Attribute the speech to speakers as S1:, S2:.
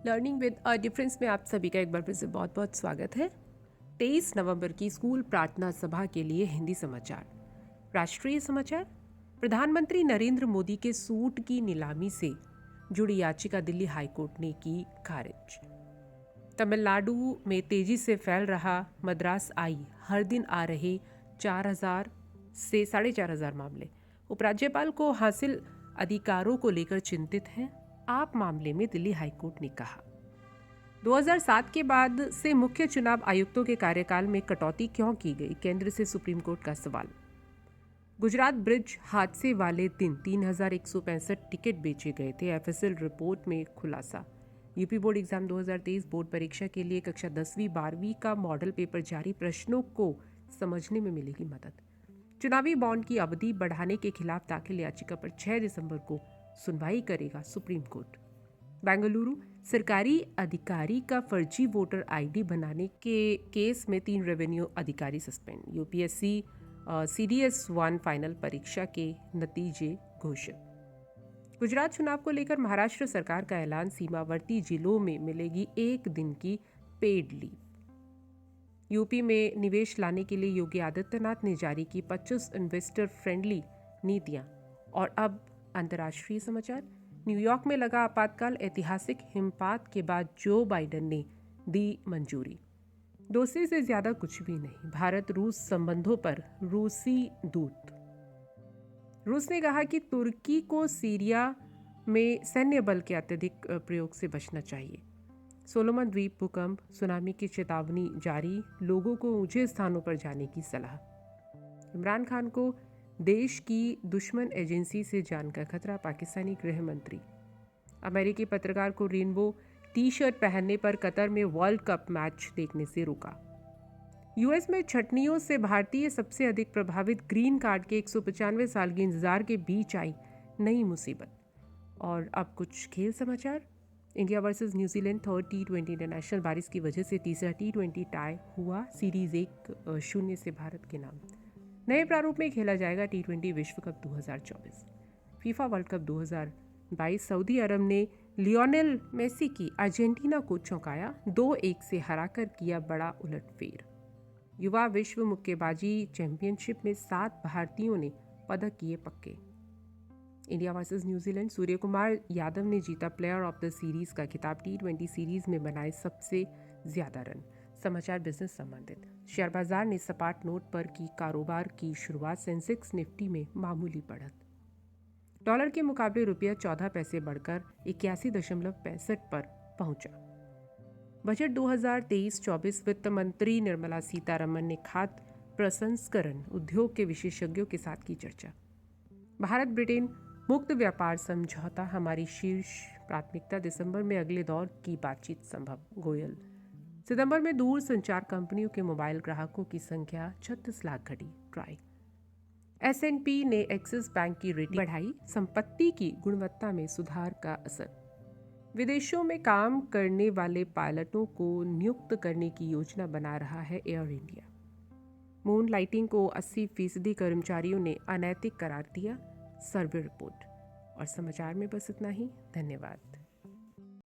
S1: Learning with a difference में आप सभी का एक बार फिर से बहुत बहुत स्वागत है। 23 नवंबर की स्कूल प्रार्थना सभा के लिए हिंदी समाचार। राष्ट्रीय समाचार। प्रधानमंत्री नरेंद्र मोदी के सूट की नीलामी से जुड़ी याचिका दिल्ली हाईकोर्ट ने की खारिज। तमिलनाडु में तेजी से फैल रहा मद्रास आई हर दिन आ रहे 4000 से 4500 मामले। उपराज्यपाल को हासिल अधिकारों को लेकर चिंतित हैं। आप मामले में दिल्ली हाईकोर्ट ने कहा 2007 के बाद से मुख्य चुनाव आयुक्तों के कार्यकाल में कटौती क्यों की गई, केंद्र से सुप्रीम कोर्ट का सवाल। गुजरात ब्रिज हादसे वाले दिन 3165 टिकट बेचे गए थे, एफएसएल रिपोर्ट में खुलासा। यूपी बोर्ड एग्जाम 2023 बोर्ड परीक्षा के लिए कक्षा 10वीं 12वीं का मॉडल पेपर जारी, प्रश्नों को समझने में मिलेगी मदद। चुनावी बॉन्ड की अवधि बढ़ाने के खिलाफ दाखिल याचिका पर 6 दिसंबर को सुनवाई करेगा सुप्रीम कोर्ट। बेंगलुरु सरकारी अधिकारी का फर्जी वोटर आईडी बनाने के केस में 3 रेवेन्यू अधिकारी सस्पेंड। यूपीएससी सीडीएस 1 फाइनल परीक्षा के नतीजे घोषित। गुजरात चुनाव को लेकर महाराष्ट्र सरकार का ऐलान, सीमावर्ती जिलों में मिलेगी 1 दिन की पेड लीव। यूपी में निवेश लाने के लिए योगी आदित्यनाथ ने जारी की 25 इन्वेस्टर फ्रेंडली नीतियां। और अब अंतर्राष्ट्रीय समाचार। न्यूयॉर्क में लगा आपातकाल, ऐतिहासिक हिमपात के बाद जो बाइडेन ने दी मंजूरी। दोस्ती से ज्यादा कुछ भी नहीं, भारत रूस संबंधों पर रूसी दूत। रूस ने कहा कि तुर्की को सीरिया में सैन्य बल के अत्यधिक प्रयोग से बचना चाहिए। सोलोमन द्वीप भूकंप, सुनामी की चेतावनी जारी, लोगों को ऊंचे स्थानों पर जाने की सलाह। इमरान खान को देश की दुश्मन एजेंसी से जान का खतरा, पाकिस्तानी गृह मंत्री। अमेरिकी पत्रकार को रेनबो टी शर्ट पहनने पर कतर में वर्ल्ड कप मैच देखने से रोका। यूएस में छटनियों से भारतीय सबसे अधिक प्रभावित, ग्रीन कार्ड के 195 साल के इंतजार के बीच आई नई मुसीबत। और अब कुछ खेल समाचार। India versus New Zealand 3rd T20 international बारिश की वजह से तीसरा T20 टाई हुआ, सीरीज 1-0 से भारत के नाम। नए प्रारूप में खेला जाएगा T20 विश्व cup 2024। FIFA World Cup 2022, Saudi Arab ने लियोनेल मेसी की अर्जेंटीना को चौंकाया, 2-1 से हराकर किया बड़ा उलटफेर। युवा विश्व मुक्केबाजी चैंपियनशिप में 7 भारतीयों ने पदक किए पक्के। India versus New Zealand, Suryakumar Yadav ने जीता प्लेयर ऑफ द सीरीज का खिताब, T20 सीरीज में बनाए सबसे ज्यादा रन। समाचार बिजनेस संबंधित। शेयर बाजार ने सपाट नोट पर की कारोबार की शुरुआत, सेंसेक्स निफ्टी में मामूली बढ़त। डॉलर के मुकाबले रुपया 14 पैसे बढ़कर 81.65 पर पहुंचा। बजट 2023-24, वित्त मंत्री निर्मला सीतारमण ने खाद्य प्रसंस्करण उद्योग के विशेषज्ञों के साथ की चर्चा। भारत ब्रिटेन मुक्त व्यापार समझौता हमारी शीर्ष प्राथमिकता, दिसंबर में अगले दौर की बातचीत संभव। गोयल। सितंबर में दूर संचार कंपनियों के मोबाइल ग्राहकों की संख्या 36 लाख घटी, ट्राई। S&P ने एक्सिस बैंक की रेटिंग बढ़ाई, संपत्ति की गुणवत्ता में सुधार का असर। विदेशों में काम करने वाले पायलटों को नियुक्त करने की योजना बना रहा है एयर इंडिया। मून लाइटिंग को 80% कर्मचारियों ने अनैतिक करार दिया, सर्वे रिपोर्ट। और समाचार में बस इतना ही। धन्यवाद।